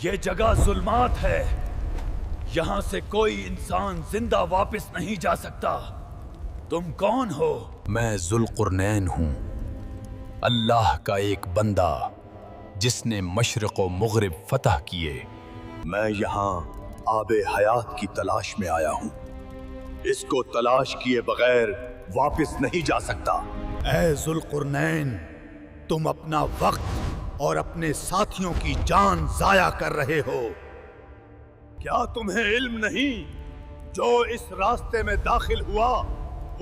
یہ جگہ ظلمات ہے، یہاں سے کوئی انسان زندہ واپس نہیں جا سکتا۔ تم کون ہو؟ میں ذوالقرنین ہوں، اللہ کا ایک بندہ جس نے مشرق و مغرب فتح کیے۔ میں یہاں آب حیات کی تلاش میں آیا ہوں، اس کو تلاش کیے بغیر واپس نہیں جا سکتا۔ اے ذوالقرنین، تم اپنا وقت اور اپنے ساتھیوں کی جان ضائع کر رہے ہو۔ کیا تمہیں علم نہیں جو اس راستے میں داخل ہوا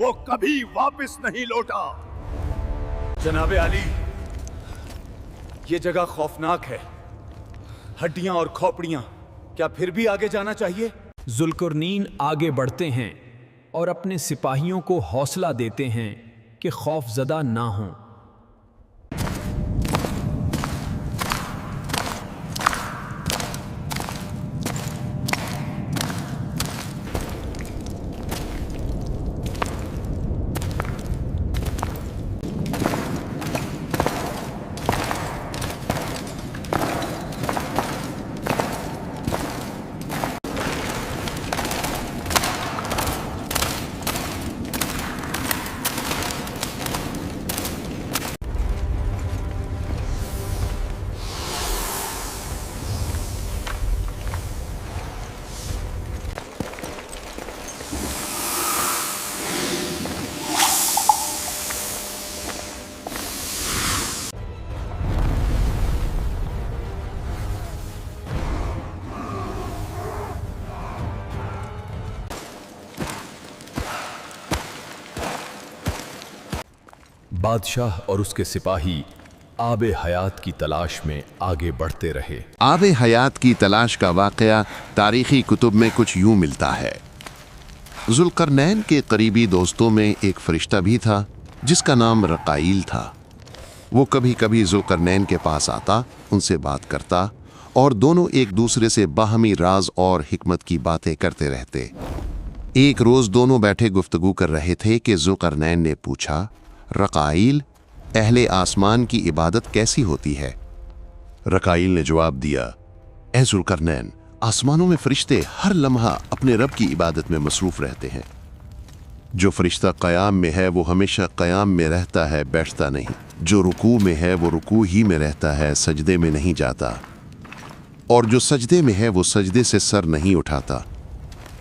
وہ کبھی واپس نہیں لوٹا؟ جناب علی، یہ جگہ خوفناک ہے، ہڈیاں اور کھوپڑیاں، کیا پھر بھی آگے جانا چاہیے؟ ذوالقرنین آگے بڑھتے ہیں اور اپنے سپاہیوں کو حوصلہ دیتے ہیں کہ خوف زدہ نہ ہوں۔ بادشاہ اور اس کے سپاہی آب حیات کی تلاش میں آگے بڑھتے رہے۔ آب حیات کی تلاش کا واقعہ تاریخی کتب میں کچھ یوں ملتا ہے۔ ذوالقرنین کے قریبی دوستوں میں ایک فرشتہ بھی تھا جس کا نام رقائیل تھا۔ وہ کبھی کبھی ذوالقرنین کے پاس آتا، ان سے بات کرتا اور دونوں ایک دوسرے سے باہمی راز اور حکمت کی باتیں کرتے رہتے۔ ایک روز دونوں بیٹھے گفتگو کر رہے تھے کہ ذوالقرنین نے پوچھا، رقائیل، اہل آسمان کی عبادت کیسی ہوتی ہے؟ رقائیل نے جواب دیا، اے ذوالقرنین، آسمانوں میں فرشتے ہر لمحہ اپنے رب کی عبادت میں مصروف رہتے ہیں۔ جو فرشتہ قیام میں ہے وہ ہمیشہ قیام میں رہتا ہے، بیٹھتا نہیں۔ جو رکوع میں ہے وہ رکوع ہی میں رہتا ہے، سجدے میں نہیں جاتا۔ اور جو سجدے میں ہے وہ سجدے سے سر نہیں اٹھاتا۔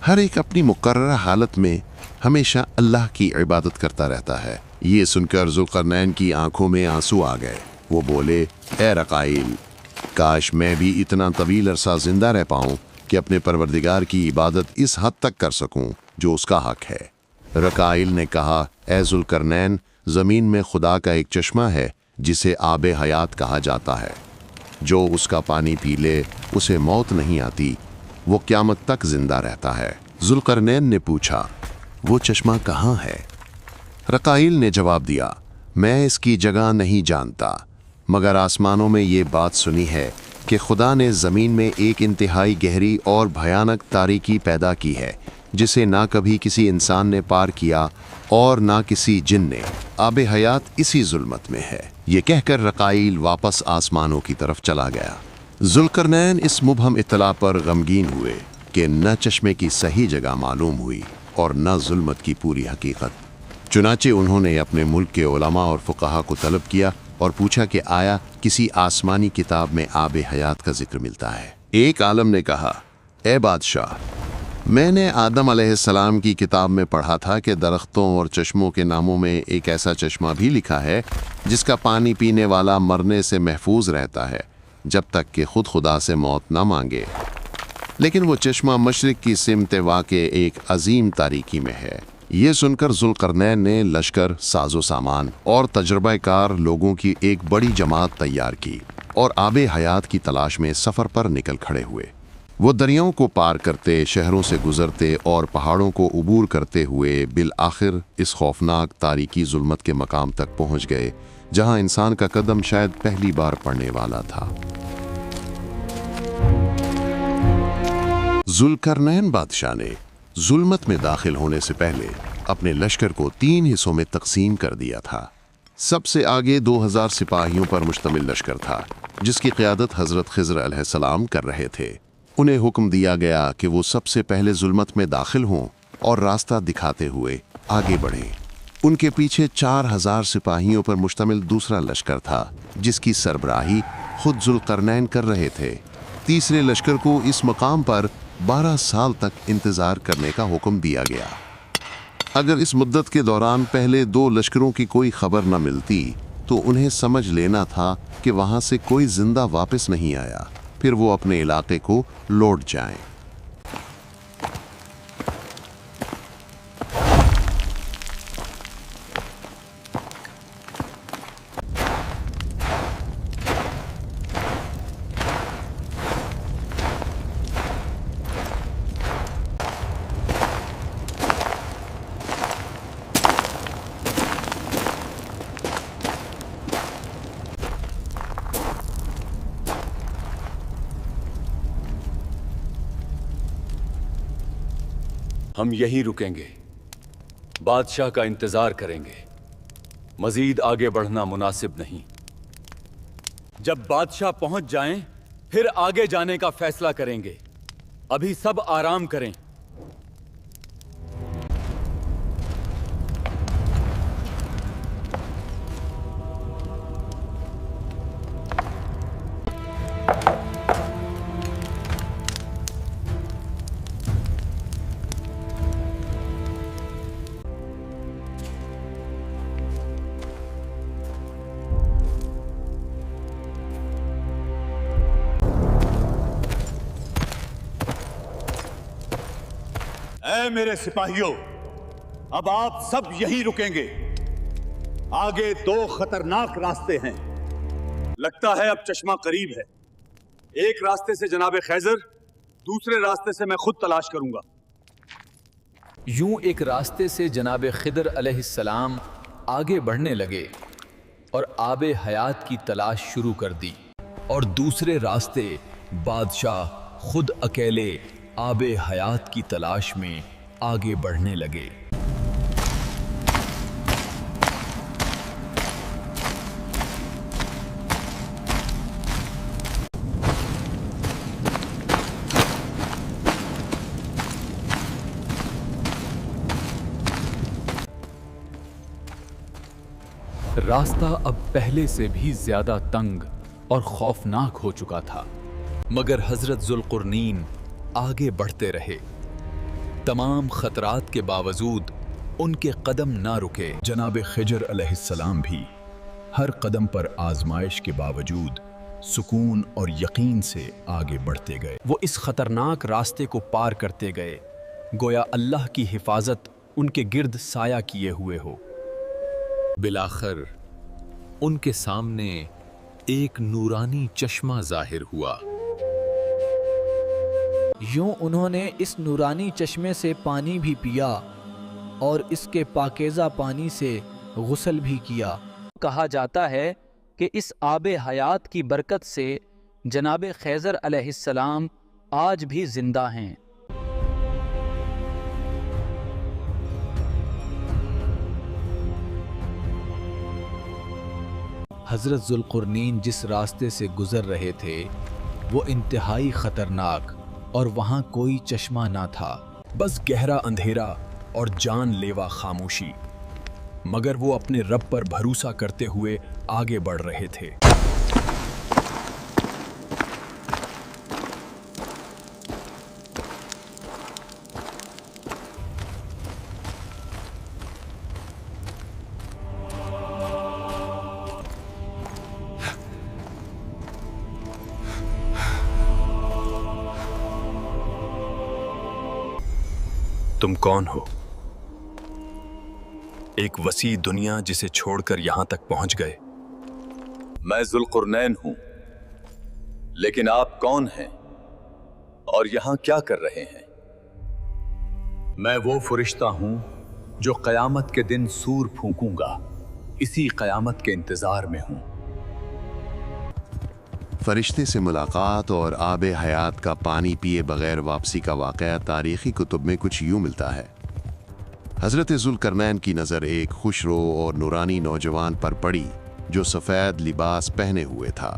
ہر ایک اپنی مقررہ حالت میں ہمیشہ اللہ کی عبادت کرتا رہتا ہے۔ یہ سن کر ذوالقرنین کی آنکھوں میں آنسو آ گئے۔ وہ بولے، اے رقائیل، کاش میں بھی اتنا طویل عرصہ زندہ رہ پاؤں کہ اپنے پروردگار کی عبادت اس حد تک کر سکوں جو اس کا حق ہے۔ رقائیل نے کہا، اے ذوالقرنین، زمین میں خدا کا ایک چشمہ ہے جسے آب حیات کہا جاتا ہے۔ جو اس کا پانی پی لے اسے موت نہیں آتی، وہ قیامت تک زندہ رہتا ہے۔ ذوالقرنین نے پوچھا، وہ چشمہ کہاں ہے؟ رقائیل نے جواب دیا، میں اس کی جگہ نہیں جانتا، مگر آسمانوں میں یہ بات سنی ہے کہ خدا نے زمین میں ایک انتہائی گہری اور بھیانک تاریکی پیدا کی ہے جسے نہ کبھی کسی انسان نے پار کیا اور نہ کسی جن نے۔ آب حیات اسی ظلمت میں ہے۔ یہ کہہ کر رقائیل واپس آسمانوں کی طرف چلا گیا۔ ذوالقرنین اس مبہم اطلاع پر غمگین ہوئے کہ نہ چشمے کی صحیح جگہ معلوم ہوئی اور نہ ظلمت کی پوری حقیقت۔ چنانچہ انہوں نے اپنے ملک کے علماء اور فقہا کو طلب کیا اور پوچھا کہ آیا کسی آسمانی کتاب میں آب حیات کا ذکر ملتا ہے؟ ایک عالم نے کہا، اے بادشاہ، میں نے آدم علیہ السلام کی کتاب میں پڑھا تھا کہ درختوں اور چشموں کے ناموں میں ایک ایسا چشمہ بھی لکھا ہے جس کا پانی پینے والا مرنے سے محفوظ رہتا ہے جب تک کہ خود خدا سے موت نہ مانگے۔ لیکن وہ چشمہ مشرق کی سمت واقع ایک عظیم تاریکی میں ہے۔ یہ سن کر ذوالقرنین نے لشکر، ساز و سامان اور تجربہ کار لوگوں کی ایک بڑی جماعت تیار کی اور آب حیات کی تلاش میں سفر پر نکل کھڑے ہوئے۔ وہ دریاؤں کو پار کرتے، شہروں سے گزرتے اور پہاڑوں کو عبور کرتے ہوئے بالآخر اس خوفناک تاریکی ظلمت کے مقام تک پہنچ گئے جہاں انسان کا قدم شاید پہلی بار پڑنے والا تھا۔ ذوالقرنین بادشاہ نے ظلمت میں داخل ہونے سے پہلے اپنے لشکر کو 3 حصوں میں تقسیم کر دیا تھا۔ سب سے آگے 2000 سپاہیوں پر مشتمل لشکر تھا جس کی قیادت حضرت خضر علیہ السلام کر رہے تھے۔ انہیں حکم دیا گیا کہ وہ سب سے پہلے ظلمت میں داخل ہوں اور راستہ دکھاتے ہوئے آگے بڑھیں۔ ان کے پیچھے 4000 سپاہیوں پر مشتمل دوسرا لشکر تھا جس کی سربراہی خود ذوالقرنین کر رہے تھے۔ تیسرے لشکر کو اس مقام پر 12 سال تک انتظار کرنے کا حکم دیا گیا۔ اگر اس مدت کے دوران پہلے 2 لشکروں کی کوئی خبر نہ ملتی تو انہیں سمجھ لینا تھا کہ وہاں سے کوئی زندہ واپس نہیں آیا، پھر وہ اپنے علاقے کو لوٹ جائیں۔ ہم یہیں رکیں گے، بادشاہ کا انتظار کریں گے، مزید آگے بڑھنا مناسب نہیں۔ جب بادشاہ پہنچ جائیں پھر آگے جانے کا فیصلہ کریں گے، ابھی سب آرام کریں۔ اے میرے سپاہیوں، اب آپ سب یہیں رکیں گے۔ آگے 2 خطرناک راستے ہیں، لگتا ہے اب چشمہ قریب ہے۔ ایک راستے سے جناب خیزر، دوسرے راستے سے میں خود تلاش کروں گا۔ یوں ایک راستے سے جناب خضر علیہ السلام آگے بڑھنے لگے اور آب حیات کی تلاش شروع کر دی، اور دوسرے راستے بادشاہ خود اکیلے آب حیات کی تلاش میں آگے بڑھنے لگے۔ راستہ اب پہلے سے بھی زیادہ تنگ اور خوفناک ہو چکا تھا، مگر حضرت ذوالقرنین آگے بڑھتے رہے۔ تمام خطرات کے باوجود ان کے قدم نہ رکے۔ جناب خضر علیہ السلام بھی ہر قدم پر آزمائش کے باوجود سکون اور یقین سے آگے بڑھتے گئے۔ وہ اس خطرناک راستے کو پار کرتے گئے گویا اللہ کی حفاظت ان کے گرد سایہ کیے ہوئے ہو۔ بالآخر ان کے سامنے ایک نورانی چشمہ ظاہر ہوا۔ یوں انہوں نے اس نورانی چشمے سے پانی بھی پیا اور اس کے پاکیزہ پانی سے غسل بھی کیا۔ کہا جاتا ہے کہ اس آب حیات کی برکت سے جناب خیزر علیہ السلام آج بھی زندہ ہیں۔ حضرت ذوالقرنین جس راستے سے گزر رہے تھے وہ انتہائی خطرناک اور وہاں کوئی چشمہ نہ تھا، بس گہرا اندھیرا اور جان لیوا خاموشی، مگر وہ اپنے رب پر بھروسہ کرتے ہوئے آگے بڑھ رہے تھے۔ تم کون ہو؟ ایک وسیع دنیا جسے چھوڑ کر یہاں تک پہنچ گئے۔ میں ذوالقرنین ہوں، لیکن آپ کون ہیں اور یہاں کیا کر رہے ہیں؟ میں وہ فرشتہ ہوں جو قیامت کے دن سور پھونکوں گا، اسی قیامت کے انتظار میں ہوں۔ فرشتے سے ملاقات اور آب حیات کا پانی پیے بغیر واپسی کا واقعہ تاریخی کتب میں کچھ یوں ملتا ہے۔ حضرت ذوالقرنین کی نظر ایک خوشرو اور نورانی نوجوان پر پڑی جو سفید لباس پہنے ہوئے تھا۔